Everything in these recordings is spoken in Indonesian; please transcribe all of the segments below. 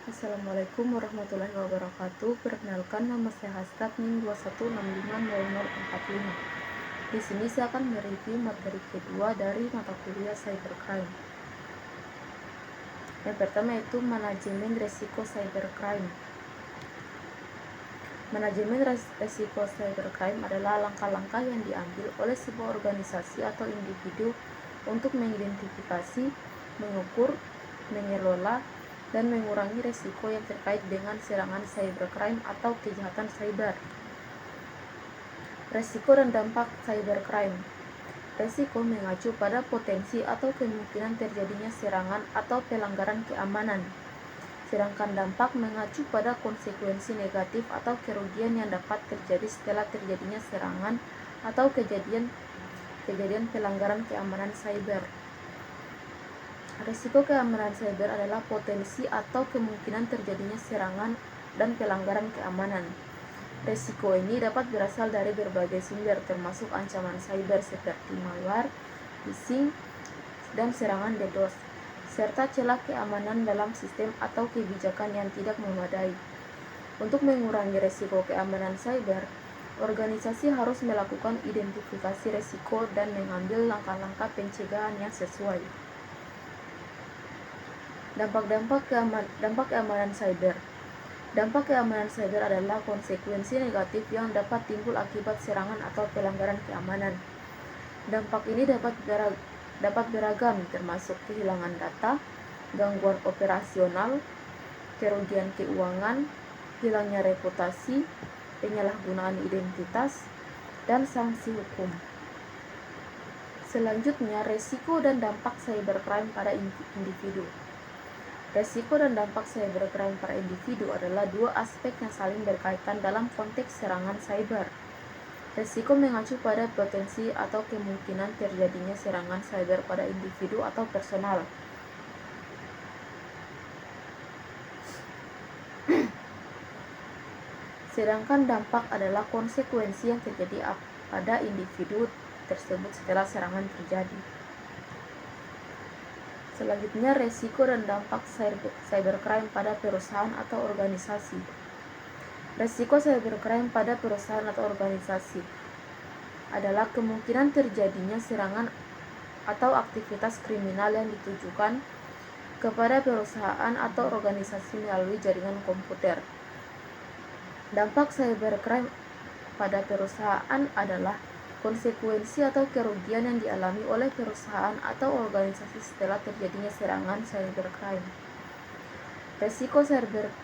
Assalamualaikum warahmatullahi wabarakatuh. Perkenalkan, nama saya Hasrat NIM 2165045. Di sini saya akan mereview materi kedua dari mata kuliah Cybercrime. Yang pertama yaitu manajemen resiko cybercrime. Manajemen resiko cybercrime adalah langkah-langkah yang diambil oleh sebuah organisasi atau individu untuk mengidentifikasi, mengukur, mengelola, dan mengurangi resiko yang terkait dengan serangan cybercrime atau kejahatan cyber. Resiko dan dampak cybercrime. Resiko mengacu pada potensi atau kemungkinan terjadinya serangan atau pelanggaran keamanan. Sedangkan dampak mengacu pada konsekuensi negatif atau kerugian yang dapat terjadi setelah terjadinya serangan atau kejadian pelanggaran keamanan cyber. Risiko keamanan cyber adalah potensi atau kemungkinan terjadinya serangan dan pelanggaran keamanan. Risiko ini dapat berasal dari berbagai sumber termasuk ancaman cyber seperti malware, phishing, dan serangan DDoS, serta celah keamanan dalam sistem atau kebijakan yang tidak memadai. Untuk mengurangi risiko keamanan cyber, organisasi harus melakukan identifikasi risiko dan mengambil langkah-langkah pencegahan yang sesuai. Dampak keamanan cyber. Dampak keamanan cyber adalah konsekuensi negatif yang dapat timbul akibat serangan atau pelanggaran keamanan. Dampak ini dapat beragam, termasuk kehilangan data, gangguan operasional, kerugian keuangan, hilangnya reputasi, penyalahgunaan identitas, dan sanksi hukum. Selanjutnya, resiko dan dampak cybercrime pada individu. Resiko dan dampak cybercrime pada individu adalah dua aspek yang saling berkaitan dalam konteks serangan cyber. Resiko mengacu pada potensi atau kemungkinan terjadinya serangan cyber pada individu atau personal. Sedangkan dampak adalah konsekuensi yang terjadi pada individu tersebut setelah serangan terjadi. Selanjutnya, resiko dan dampak cybercrime pada perusahaan atau organisasi. Resiko cybercrime pada perusahaan atau organisasi adalah kemungkinan terjadinya serangan atau aktivitas kriminal yang ditujukan kepada perusahaan atau organisasi melalui jaringan komputer. Dampak cybercrime pada perusahaan adalah konsekuensi atau kerugian yang dialami oleh perusahaan atau organisasi setelah terjadinya serangan cybercrime. Resiko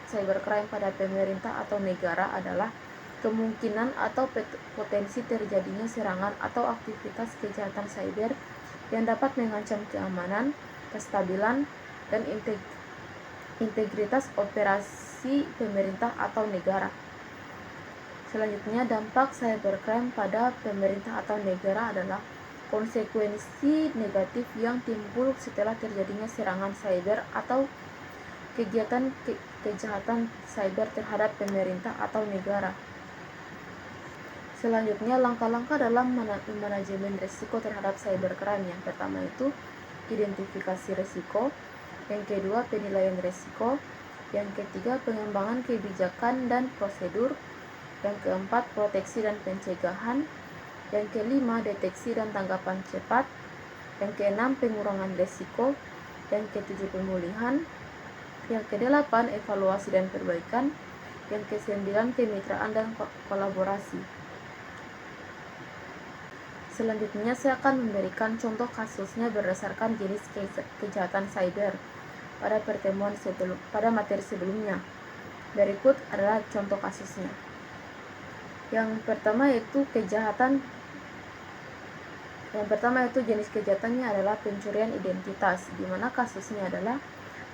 cybercrime pada pemerintah atau negara adalah kemungkinan atau potensi terjadinya serangan atau aktivitas kejahatan cyber yang dapat mengancam keamanan, kestabilan, dan integritas operasi pemerintah atau negara. Selanjutnya, dampak cybercrime pada pemerintah atau negara adalah konsekuensi negatif yang timbul setelah terjadinya serangan cyber atau kegiatan kejahatan cyber terhadap pemerintah atau negara. Selanjutnya, langkah-langkah dalam manajemen risiko terhadap cybercrime. Yang pertama itu identifikasi risiko, yang kedua penilaian risiko, yang ketiga pengembangan kebijakan dan prosedur, yang keempat proteksi dan pencegahan, yang kelima deteksi dan tanggapan cepat, yang keenam pengurangan risiko, yang ketujuh pemulihan, yang kedelapan evaluasi dan perbaikan, yang kesembilan kemitraan dan kolaborasi. Selanjutnya saya akan memberikan contoh kasusnya berdasarkan jenis kejahatan cyber pada materi sebelumnya. Berikut adalah contoh kasusnya. Yang pertama yaitu jenis kejahatannya adalah pencurian identitas, di mana kasusnya adalah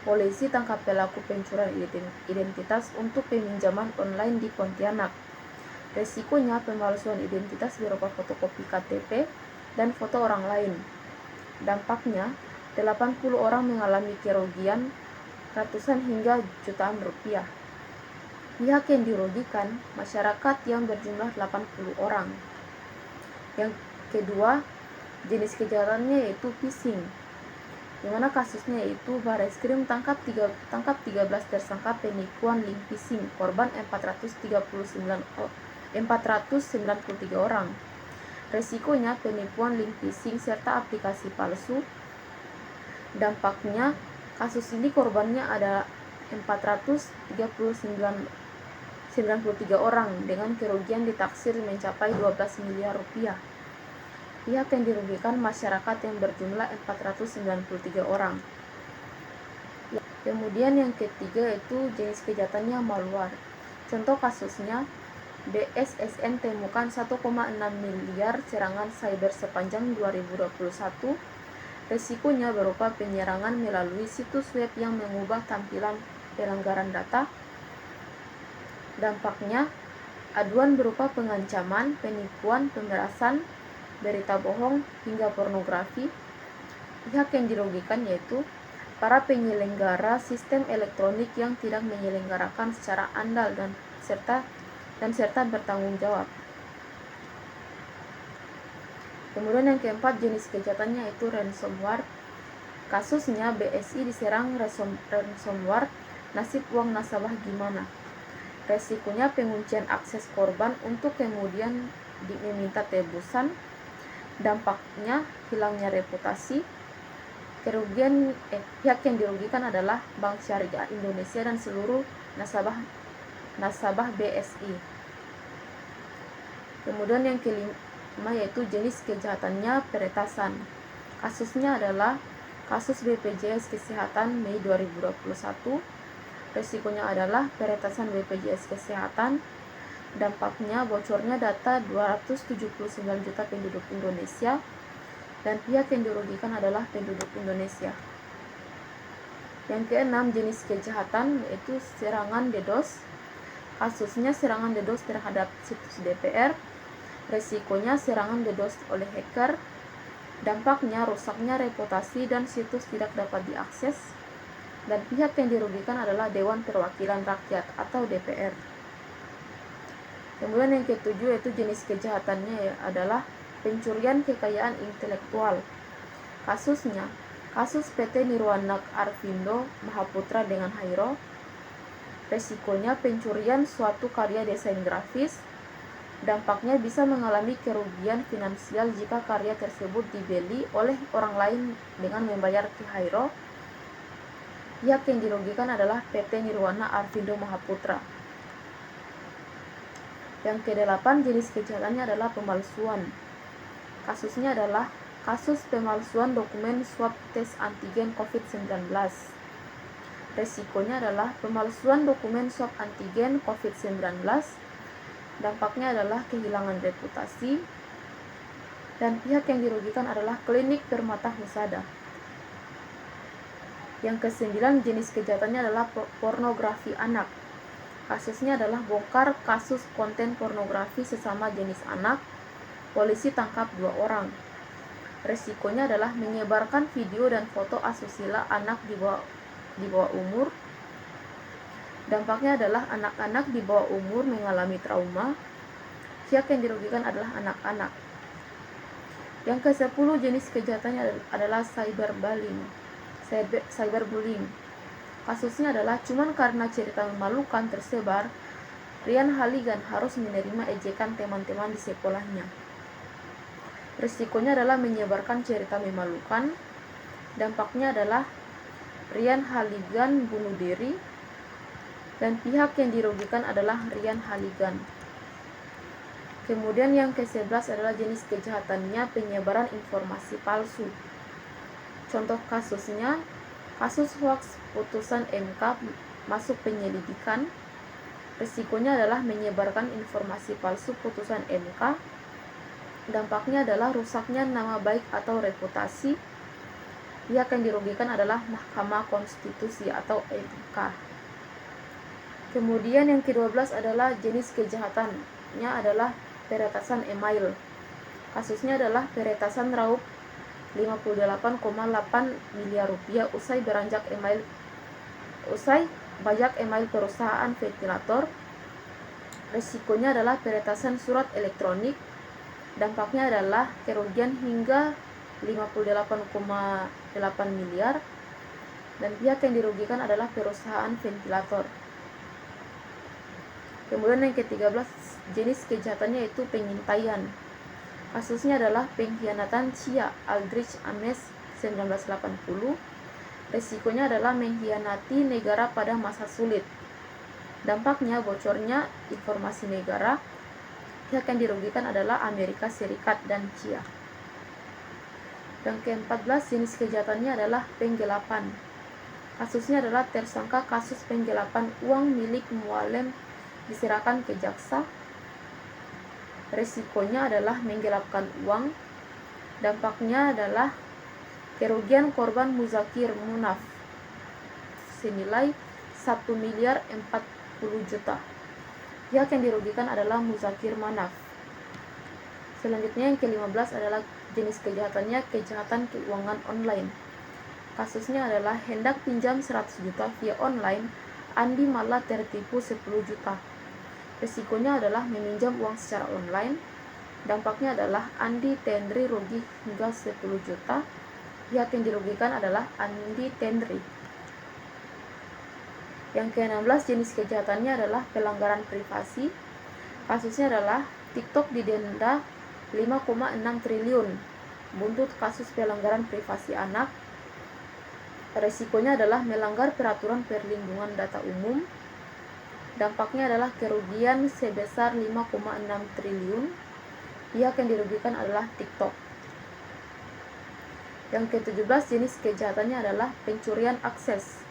polisi tangkap pelaku pencurian identitas untuk peminjaman online di Pontianak. Resikonya pemalsuan identitas berupa fotokopi KTP dan foto orang lain. Dampaknya 80 orang mengalami kerugian ratusan hingga jutaan rupiah. Pihak yang dirugikan masyarakat yang berjumlah 80 orang. Yang kedua, jenis kejahatannya yaitu phishing. di mana kasusnya yaitu Barreskrim tangkap 13 tersangka penipuan link phishing, korban 493 orang. Resikonya penipuan link phishing serta aplikasi palsu. Dampaknya kasus ini korbannya ada 493 orang dengan kerugian ditaksir mencapai 12 miliar rupiah. Pihak yang dirugikan masyarakat yang berjumlah 493 orang. Kemudian yang ketiga yaitu jenis kejahatannya malware. Contoh kasusnya, BSSN temukan 1,6 miliar serangan cyber sepanjang 2021. Resikonya berupa penyerangan melalui situs web yang mengubah tampilan pelanggaran data. Dampaknya, aduan berupa pengancaman, penipuan, pemerasan, berita bohong, hingga pornografi. Pihak yang dirugikan yaitu para penyelenggara sistem elektronik yang tidak menyelenggarakan secara andal dan serta bertanggung jawab. Kemudian yang keempat jenis kejahatannya yaitu ransomware. Kasusnya BSI diserang ransomware, nasib uang nasabah gimana? Resikonya penguncian akses korban untuk kemudian diminta tebusan. Dampaknya hilangnya reputasi. Pihak yang dirugikan adalah Bank Syariah Indonesia dan seluruh nasabah BSI. Kemudian yang kelima yaitu jenis kejahatannya peretasan. Kasusnya adalah kasus BPJS Kesehatan Mei 2021. Resikonya adalah peretasan BPJS Kesehatan. Dampaknya bocornya data 279 juta penduduk Indonesia dan pihak yang dirugikan adalah penduduk Indonesia. Yang keenam jenis kejahatan yaitu serangan DDoS. Kasusnya serangan DDoS terhadap situs DPR. Resikonya serangan DDoS oleh hacker. Dampaknya rusaknya reputasi dan situs tidak dapat diakses. Dan pihak yang dirugikan adalah Dewan Perwakilan Rakyat atau DPR. Kemudian yang ketujuh yaitu jenis kejahatannya adalah pencurian kekayaan intelektual. Kasusnya, kasus PT Nirwana Arvindo Mahaputra dengan Hairo. Resikonya pencurian suatu karya desain grafis. Dampaknya bisa mengalami kerugian finansial jika karya tersebut dibeli oleh orang lain dengan membayar ke Hairo. Pihak yang dirugikan adalah PT Nirwana Arvindo Mahaputra. Yang kedelapan jenis kejahatannya adalah pemalsuan. Kasusnya adalah kasus pemalsuan dokumen swab tes antigen COVID-19. Resikonya adalah pemalsuan dokumen swab antigen COVID-19. Dampaknya adalah kehilangan reputasi. Dan pihak yang dirugikan adalah Klinik Permata Husada. Yang kesembilan jenis kejahatannya adalah pornografi anak. Kasusnya adalah bongkar kasus konten pornografi sesama jenis anak. Polisi tangkap 2 orang. Resikonya adalah menyebarkan video dan foto asusila anak di bawah umur. Dampaknya adalah anak-anak di bawah umur mengalami trauma. Pihak yang dirugikan adalah anak-anak. Yang ke-10 jenis kejahatannya adalah cyberbullying. Kasusnya adalah cuman karena cerita memalukan tersebar, Ryan Haligan harus menerima ejekan teman-teman di sekolahnya. Risikonya adalah menyebarkan cerita memalukan. Dampaknya adalah Ryan Haligan bunuh diri dan pihak yang dirugikan adalah Ryan Haligan. Kemudian yang ke-11 adalah jenis kejahatannya penyebaran informasi palsu. Contoh kasusnya, kasus hoaks putusan MK masuk penyelidikan. Risikonya adalah menyebarkan informasi palsu putusan MK. Dampaknya adalah rusaknya nama baik atau reputasi. Pihak yang dirugikan adalah Mahkamah Konstitusi atau MK. Kemudian yang ke-12 adalah jenis kejahatannya adalah peretasan email. Kasusnya adalah peretasan raup 58,8 miliar rupiah usai bajak email perusahaan ventilator. Risikonya adalah peretasan surat elektronik. Dampaknya adalah kerugian hingga 58,8 miliar, dan pihak yang dirugikan adalah perusahaan ventilator. Kemudian yang ke-13 jenis kejahatannya yaitu pengintaian. Kasusnya adalah pengkhianatan Chia Aldrich Ames 1980. Resikonya adalah mengkhianati negara pada masa sulit. Dampaknya bocornya informasi negara. Pihak yang dirugikan adalah Amerika Serikat dan Chia. Yang ke-14 jenis kejahatannya adalah penggelapan. Kasusnya adalah tersangka kasus penggelapan uang milik mualem diserahkan ke jaksa. Resikonya adalah menggelapkan uang. Dampaknya adalah kerugian korban Muzakir Munaf senilai 1.040 juta. Pihak yang dirugikan adalah Muzakir Manaf. Selanjutnya yang ke-15 adalah jenis kejahatannya kejahatan keuangan online. Kasusnya adalah hendak pinjam 100 juta via online, Andi malah tertipu 10 juta. Resikonya adalah meminjam uang secara online. Dampaknya adalah Andi Tendri rugi hingga 10 juta. Pihak yang dirugikan adalah Andi Tendri. Yang ke-16 jenis kejahatannya adalah pelanggaran privasi. Kasusnya adalah TikTok didenda 5,6 triliun buntut kasus pelanggaran privasi anak. Resikonya adalah melanggar peraturan perlindungan data umum. Dampaknya adalah kerugian sebesar 5,6 triliun. Pihak yang dirugikan adalah TikTok. Yang ke-17 jenis kejahatannya adalah pencurian akses.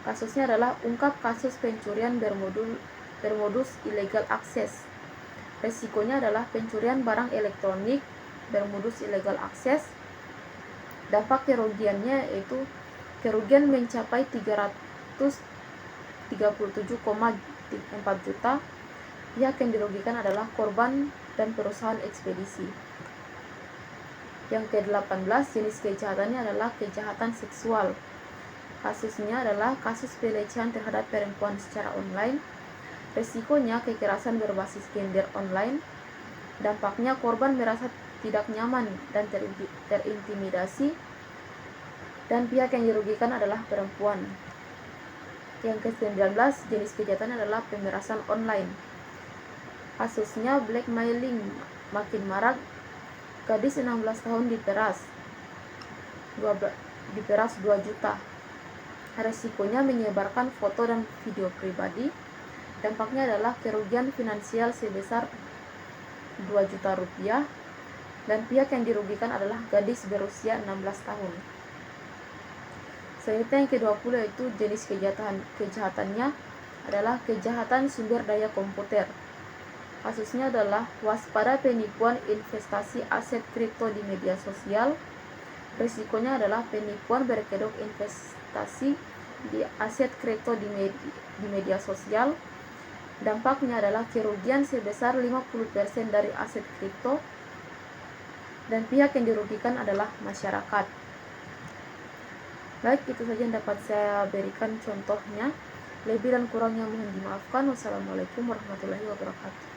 Kasusnya adalah ungkap kasus pencurian bermodus illegal access. Resikonya adalah pencurian barang elektronik bermodus illegal access. Dampak kerugiannya yaitu kerugian mencapai 337,4 juta. Pihak yang dirugikan adalah korban dan perusahaan ekspedisi. Yang ke-18 jenis kejahatannya adalah kejahatan seksual. Kasusnya adalah kasus pelecehan terhadap perempuan secara online. Resikonya kekerasan berbasis gender online. Dampaknya korban merasa tidak nyaman dan terintimidasi, dan pihak yang dirugikan adalah perempuan. Yang ke-19 jenis kejahatan adalah pemerasan online. Kasusnya blackmailing makin marak. Gadis 16 tahun diperas 2 juta. Resikonya menyebarkan foto dan video pribadi. Dampaknya adalah kerugian finansial sebesar 2 juta rupiah, dan pihak yang dirugikan adalah gadis berusia 16 tahun. Selanjutnya yang ke-20 yaitu jenis kejahatannya adalah kejahatan sumber daya komputer. Kasusnya adalah waspada penipuan investasi aset kripto di media sosial. Risikonya adalah penipuan berkedok investasi di aset kripto di media sosial. Dampaknya adalah kerugian sebesar 50% dari aset kripto, dan pihak yang dirugikan adalah masyarakat. Baik, itu saja yang dapat saya berikan contohnya. Lebih dan kurangnya mohon dimaafkan. Wassalamualaikum warahmatullahi wabarakatuh.